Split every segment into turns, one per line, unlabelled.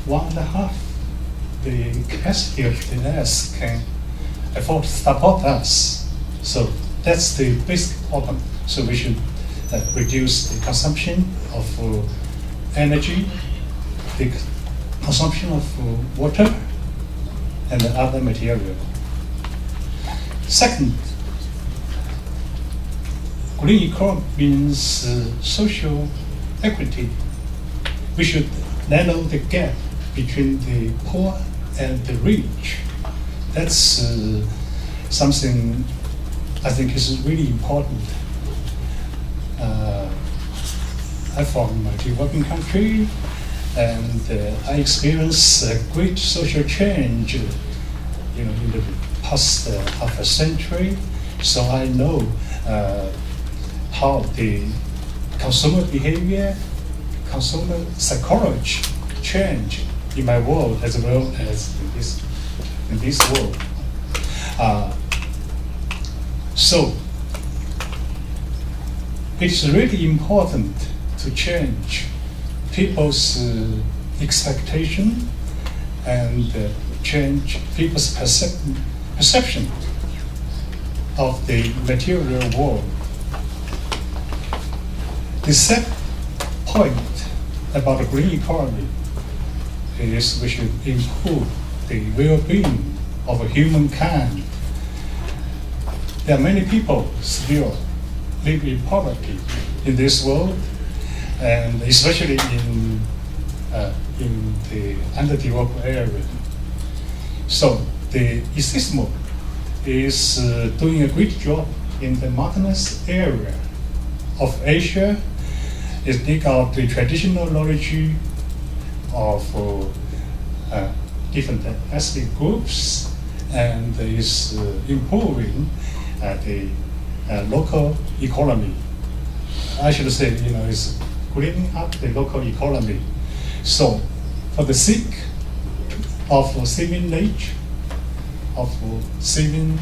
1.5 the capacity of the Earth can afford to support us. So that's the basic problem. So we should reduce the consumption of energy, the consumption of water, and other material. Second, green economy means social equity. We should narrow the gap between the poor and the rich. That's something I think is really important. I'm from a developing country, and I experienced a great social change, in the past half a century. So I know how the consumer behavior, consumer psychology change in my world as well as in this world. So it's really important to change people's expectation and change people's perception of the material world. The second point about the green economy is we should improve the well-being of humankind. There are many people still live in poverty in this world, and especially in the underdeveloped area. So the ISISMO is doing a great job in the mountainous area of Asia. Is dig out the traditional knowledge of different ethnic groups, and is improving the local economy. I should say, it's greening up the local economy. So, for the sake of saving nature, of saving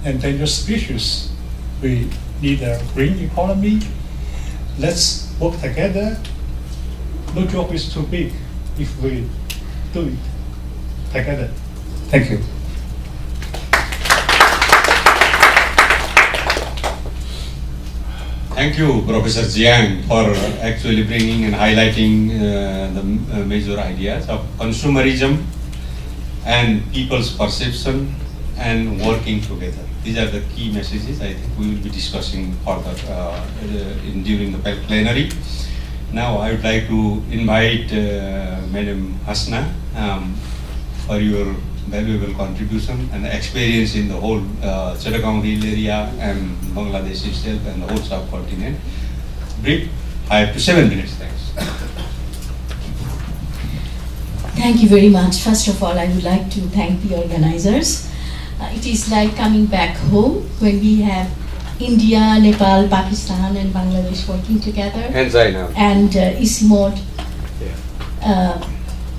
endangered species, we need a green economy. Let's work together. No job is too big if we do it together. Thank you.
Thank you, Professor Jiang, for actually bringing and highlighting the major ideas of consumerism and people's perception and working together. These are the key messages I think we will be discussing further during the plenary. Now I would like to invite Madam Hasna for your valuable contribution and experience in the whole Chittagong Hill area and Bangladesh itself and the whole subcontinent. Brief, 5 to 7 minutes, thanks.
Thank you very much. First of all, I would like to thank the organizers. It is like coming back home when we have India, Nepal, Pakistan and Bangladesh working together.
And China.
And ISMOD,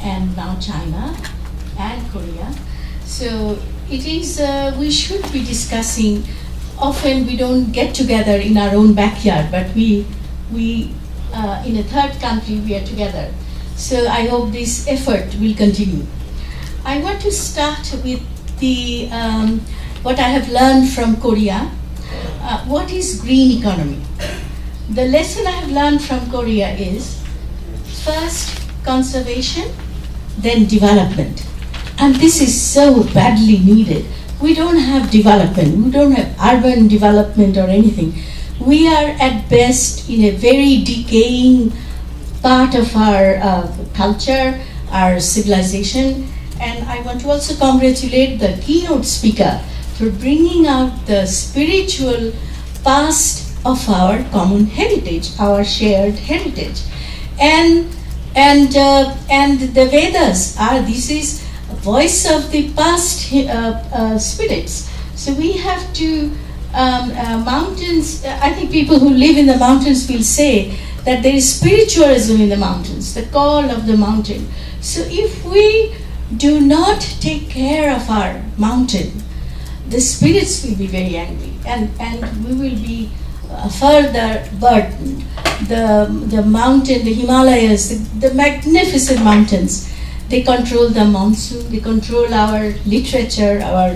and now China and Korea. So it is, we should be discussing, often we don't get together in our own backyard, but we in a third country we are together. So I hope this effort will continue. I want to start with the what I have learned from Korea. What is green economy? The lesson I have learned from Korea is first conservation, then development. And this is so badly needed. We don't have development, we don't have urban development or anything. We are at best in a very decaying part of our culture, our civilization. And I want to also congratulate the keynote speaker for bringing out the spiritual past of our common heritage, our shared heritage. And the Vedas are, this is a voice of the past spirits. So we have to, mountains, I think people who live in the mountains will say that there is spiritualism in the mountains, the call of the mountain. So if we do not take care of our mountain, the spirits will be very angry, and we will be further burdened. The mountain, the Himalayas, the magnificent mountains, they control the monsoon, they control our literature, our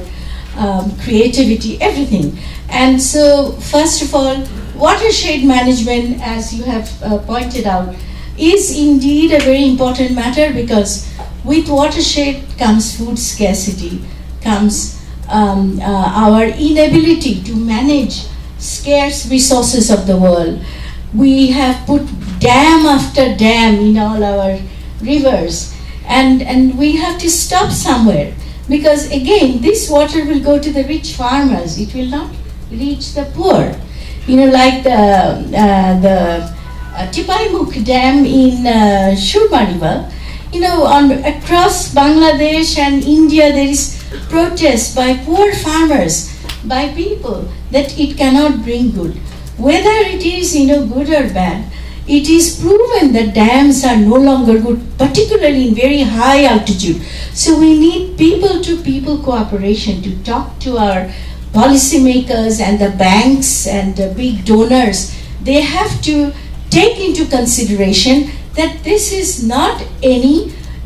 creativity, everything. And so, first of all, watershed management, as you have pointed out, is indeed a very important matter, because with watershed comes food scarcity, comes our inability to manage scarce resources of the world. We have put dam after dam in all our rivers, and we have to stop somewhere, because again, this water will go to the rich farmers, it will not reach the poor. Like the Tipaimukh Dam in Surma River, across Bangladesh and India, there is protest by poor farmers, by people, that it cannot bring good. Whether it is good or bad, it is proven that dams are no longer good, particularly in very high altitude. So we need people-to-people cooperation to talk to our policymakers and the banks and the big donors. They have to take into consideration that this is not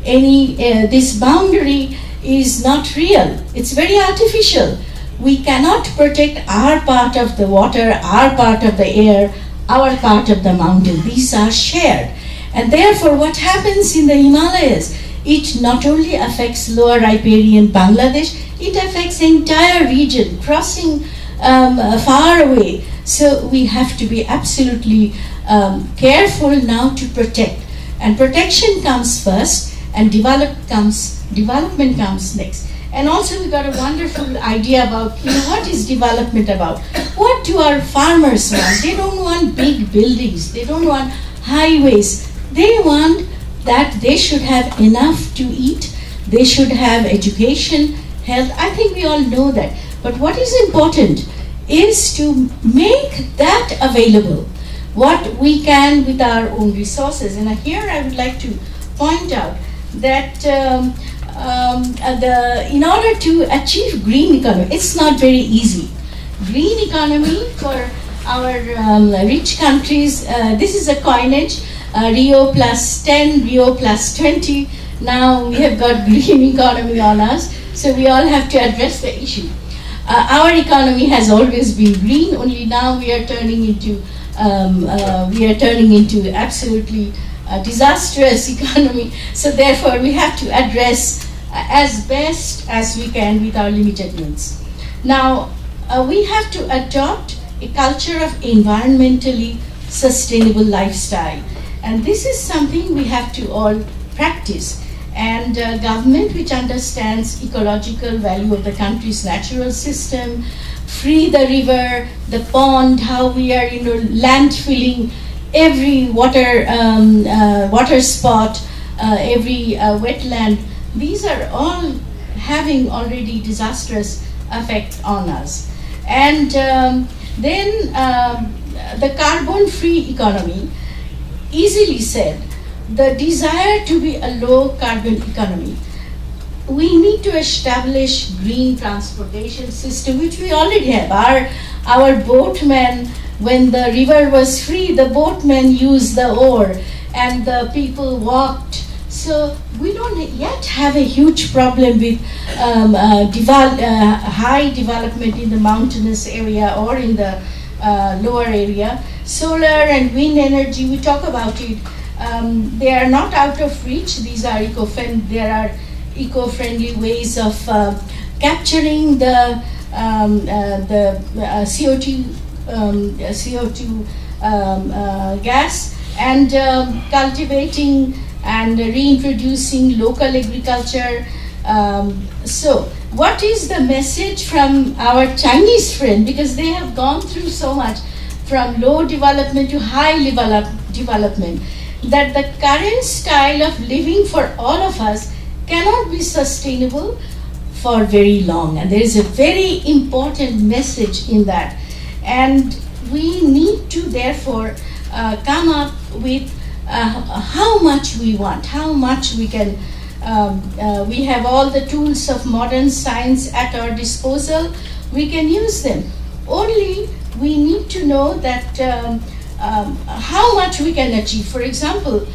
this boundary is not real. It's very artificial. We cannot protect our part of the water, our part of the air, our part of the mountain. These are shared. And therefore, what happens in the Himalayas, it not only affects lower riparian Bangladesh, it affects the entire region, crossing far away. So we have to be absolutely careful now to protect. And protection comes first, and development comes next. And also we got a wonderful idea about, what is development about? What do our farmers want? They don't want big buildings. They don't want highways. They want that they should have enough to eat. They should have education, health. I think we all know that. But what is important is to make that available, what we can with our own resources. And here I would like to point out that in order to achieve green economy, it's not very easy. Green economy for our rich countries, this is a coinage, Rio+10, Rio+20. Now we have got green economy on us, so we all have to address the issue. Our economy has always been green, only now we are turning into absolutely disastrous economy. So therefore we have to address as best as we can with our limited means. Now we have to adopt a culture of environmentally sustainable lifestyle, and this is something we have to all practice. And government which understands ecological value of the country's natural system, free the river, the pond, how we are landfilling every water spot, every wetland. These are all having already disastrous effect on us. And then the carbon-free economy, easily said, the desire to be a low carbon economy. We need to establish green transportation system, which we already have. Our boatmen, when the river was free, the boatmen used the oar and the people walked. So we don't yet have a huge problem with high development in the mountainous area or in the lower area. Solar and wind energy, we talk about it. They are not out of reach. These are there are eco-friendly ways of capturing the CO2 gas and cultivating and reintroducing local agriculture. So what is the message from our Chinese friend? Because they have gone through so much, from low development to high development, that the current style of living for all of us cannot be sustainable for very long. And there is a very important message in that. And we need to therefore come up with how much we want, how much we can. We have all the tools of modern science at our disposal. We can use them. Only we need to know that how much we can achieve. For example,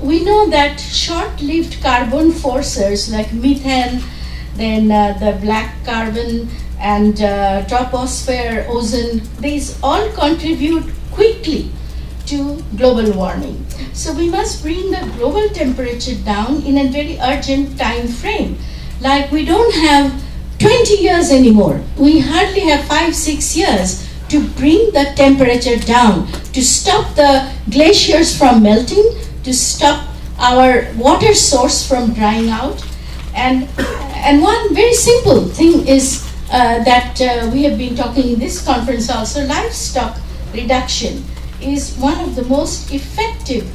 we know that short-lived carbon forcers like methane, then the black carbon and troposphere, ozone, these all contribute quickly to global warming. So we must bring the global temperature down in a very urgent time frame. Like we don't have 20 years anymore. We hardly have 5-6 years to bring the temperature down, to stop the glaciers from melting, to stop our water source from drying out. And one very simple thing is that we have been talking in this conference also, livestock reduction is one of the most effective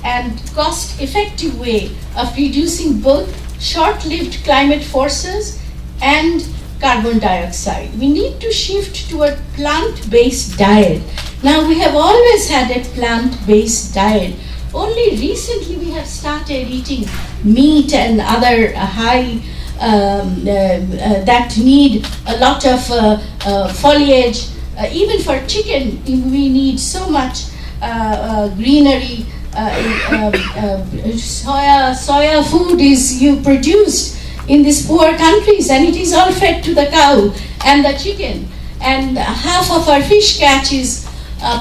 and cost-effective way of reducing both short-lived climate forces and carbon dioxide. We need to shift to a plant-based diet. Now we have always had a plant-based diet. Only recently we have started eating meat and other high that need a lot of foliage. Even for chicken, we need so much greenery. Soya food is produced in these poor countries, and it is all fed to the cow and the chicken. And half of our fish catch is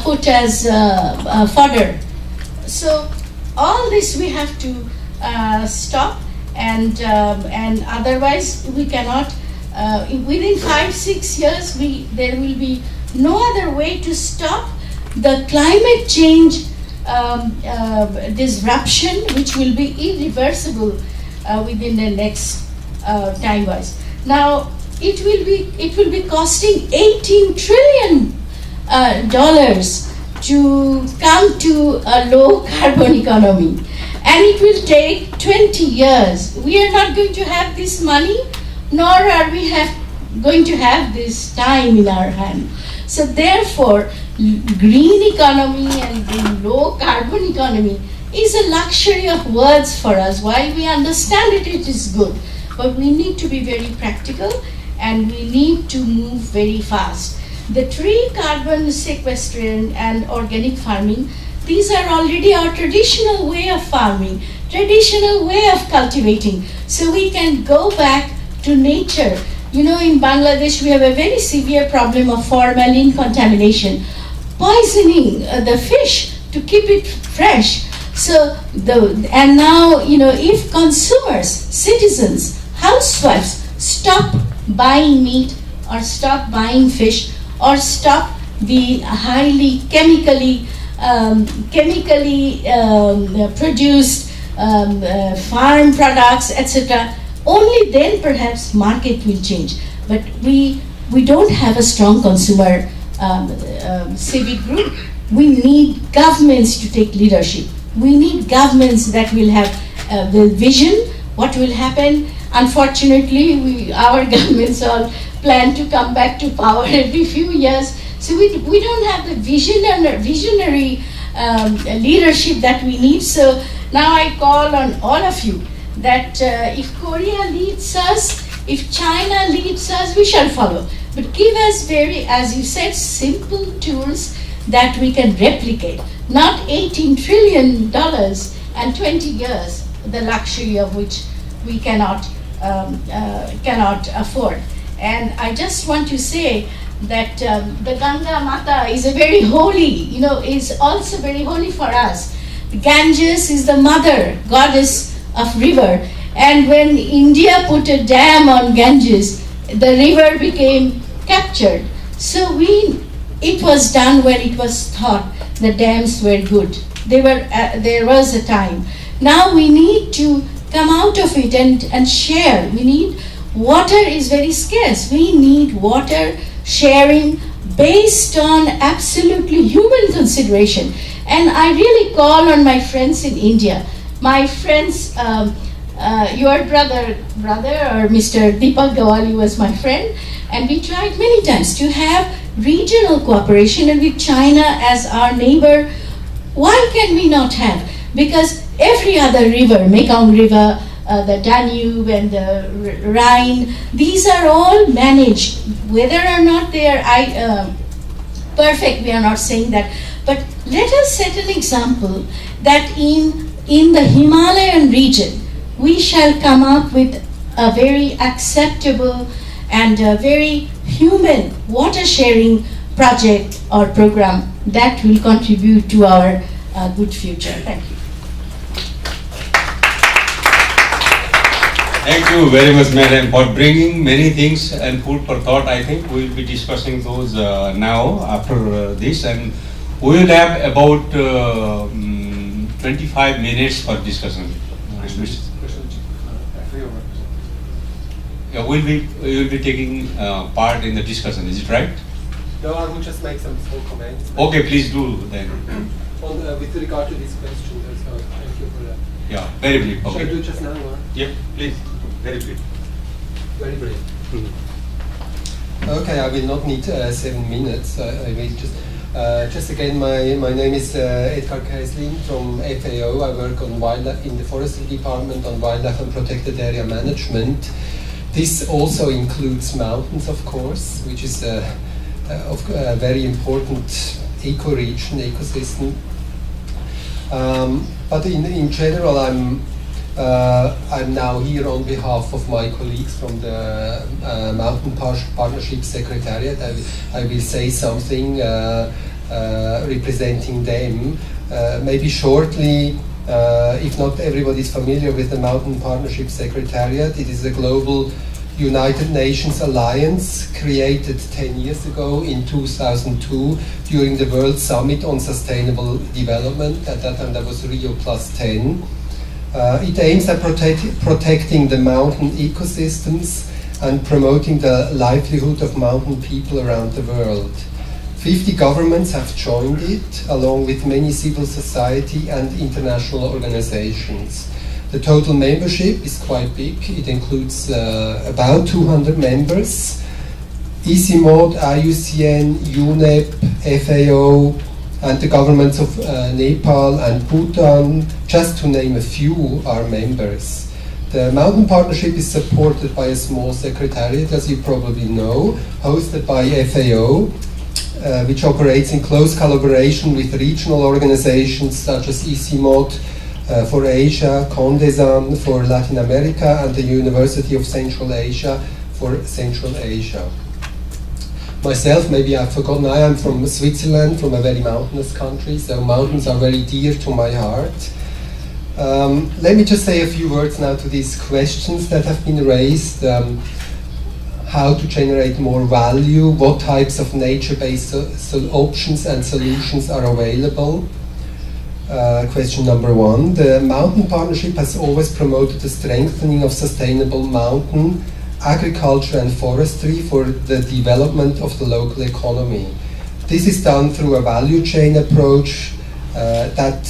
put as fodder. So all this we have to stop, and otherwise we cannot. Within 5-6 years, there will be no other way to stop the climate change disruption, which will be irreversible within the next time-wise. Now, it will be costing $18 trillion to come to a low carbon economy, and it will take 20 years. We are not going to have this money, nor are we going to have this time in our hand. So therefore, green economy and the low carbon economy is a luxury of words for us. While we understand it, it is good. But we need to be very practical, and we need to move very fast. The tree carbon sequestration and organic farming, these are already our traditional way of farming, traditional way of cultivating. So we can go back to nature. You know, in Bangladesh, we have a very severe problem of formalin contamination, poisoning the fish to keep it fresh. So, and now, you know, if consumers, citizens, housewives stop buying meat or stop buying fish or stop the highly chemically produced farm products, etc., only then perhaps market will change. But we don't have a strong consumer civic group. We need governments to take leadership. We need governments that will have the vision, what will happen. Unfortunately, our governments all plan to come back to power every few years. So we don't have the visionary leadership that we need. So now I call on all of you that if Korea leads us, if China leads us, we shall follow. But give us very, as you said, simple tools that we can replicate. Not $18 trillion and 20 years, the luxury of which we cannot afford. And I just want to say that the Ganga Mata is a very holy, you know, is also very holy for us. Ganges is the mother, goddess of river. And when India put a dam on Ganges, the river became captured. So it was done when it was thought the dams were good. There was a time. Now we need to come out of it and share. We need, water is very scarce. We need water sharing based on absolutely human consideration. And I really call on my friends in India, my friends, your brother or Mr. Deepak Gawali was my friend, and we tried many times to have regional cooperation, and with China as our neighbor, why can we not have? Because every other river, Mekong River, the Danube and the Rhine, these are all managed. Whether or not they are perfect, we are not saying that, but let us set an example that in in the Himalayan region, we shall come up with a very acceptable and a very human water sharing project or program that will contribute to our good future. Thank you.
Thank you very much, Madam, for bringing many things and food for thought. I think we will be discussing those now after this, and we will have about 25 minutes for discussion. Yeah, we will be taking part in the discussion. Is it right?
No, I will just make some small comments.
Okay, please do then.
With regard to this question, so thank you for that.
Yeah, very brief. Okay.
Shall I do it just now? Or?
Yeah, please. Very brief.
Very brief. Okay, I will not need 7 minutes. I will just again, my name is Edgar Kaislin from FAO. I work on wildlife in the forestry department on wildlife and protected area management. This also includes mountains, of course, which is a very important ecoregion, ecosystem. But in general, I'm now here on behalf of my colleagues from the Mountain Partnership Secretariat. I will say something representing them. Maybe shortly, if not everybody is familiar with the Mountain Partnership Secretariat, it is a global United Nations alliance created 10 years ago in 2002 during the World Summit on Sustainable Development. At that time that was Rio+20. It aims at protecting the mountain ecosystems and promoting the livelihood of mountain people around the world. 50 governments have joined it, along with many civil society and international organizations. The total membership is quite big. It includes about 200 members. ICIMOD, IUCN, UNEP, FAO, and the governments of Nepal and Bhutan, just to name a few, are members. The Mountain Partnership is supported by a small secretariat, as you probably know, hosted by FAO, which operates in close collaboration with regional organizations such as ICIMOD for Asia, CONDESAN for Latin America, and the University of Central Asia for Central Asia. Myself, maybe I've forgotten, I am from Switzerland, from a very mountainous country, so mountains are very dear to my heart. Let me just say a few words now to these questions that have been raised. How to generate more value, what types of nature-based options and solutions are available. Question number 1. The Mountain Partnership has always promoted the strengthening of sustainable mountain agriculture and forestry for the development of the local economy. This is done through a value chain approach that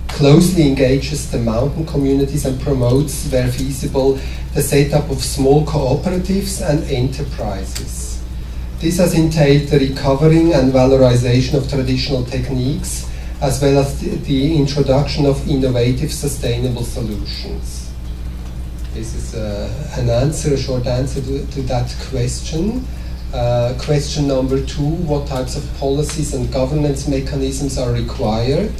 closely engages the mountain communities and promotes, where feasible, the setup of small cooperatives and enterprises. This has entailed the recovering and valorization of traditional techniques, as well as the introduction of innovative sustainable solutions. This is a short answer to that question. Question number 2, what types of policies and governance mechanisms are required?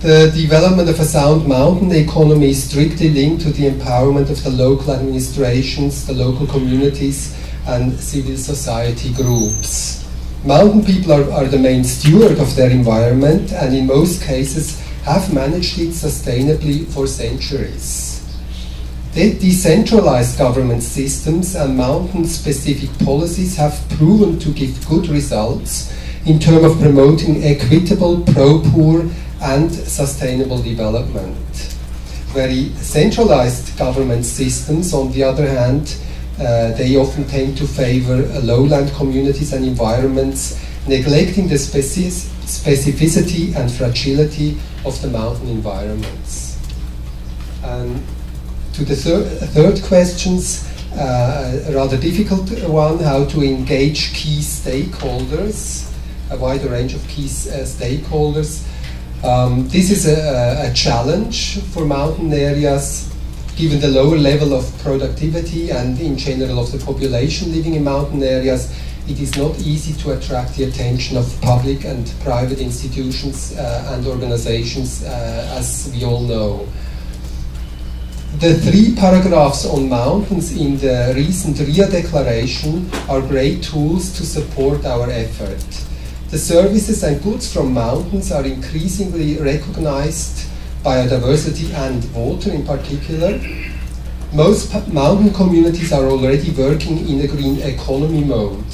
The development of a sound mountain economy is strictly linked to the empowerment of the local administrations, the local communities, and civil society groups. Mountain people are the main steward of their environment, and in most cases have managed it sustainably for centuries. The decentralized government systems and mountain-specific policies have proven to give good results in terms of promoting equitable, pro-poor, and sustainable development. Very centralized government systems, on the other hand, they often tend to favor lowland communities and environments, neglecting the specificity and fragility of the mountain environments. And to the third questions, a rather difficult one, how to engage key stakeholders, a wider range of key stakeholders. This is a challenge for mountain areas, given the lower level of productivity and in general of the population living in mountain areas. it is not easy to attract the attention of public and private institutions and organizations, as we all know. The 3 paragraphs on mountains in the recent Rio Declaration are great tools to support our effort. The services and goods from mountains are increasingly recognized, biodiversity and water in particular. Most mountain communities are already working in a green economy mode.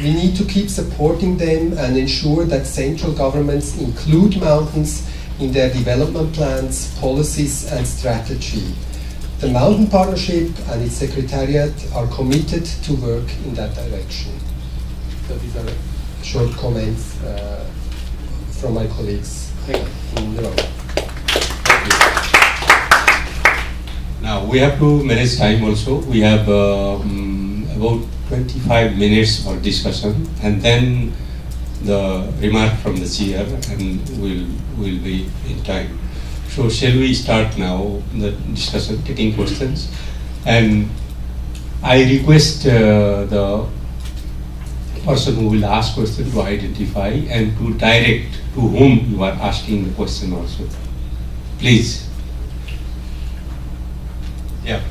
We need to keep supporting them and ensure that central governments include mountains in their development plans, policies and strategy. The Mountain Partnership and its Secretariat are committed to work in that direction. So these are short comments from my colleagues in the room.
Now we have to manage time also. We have about 25 minutes for discussion, and then the remark from the chair, and we'll be in time. So shall we start now the discussion, taking questions? And I request the person who will ask question to identify and to direct to whom you are asking the question also. Please. Yeah.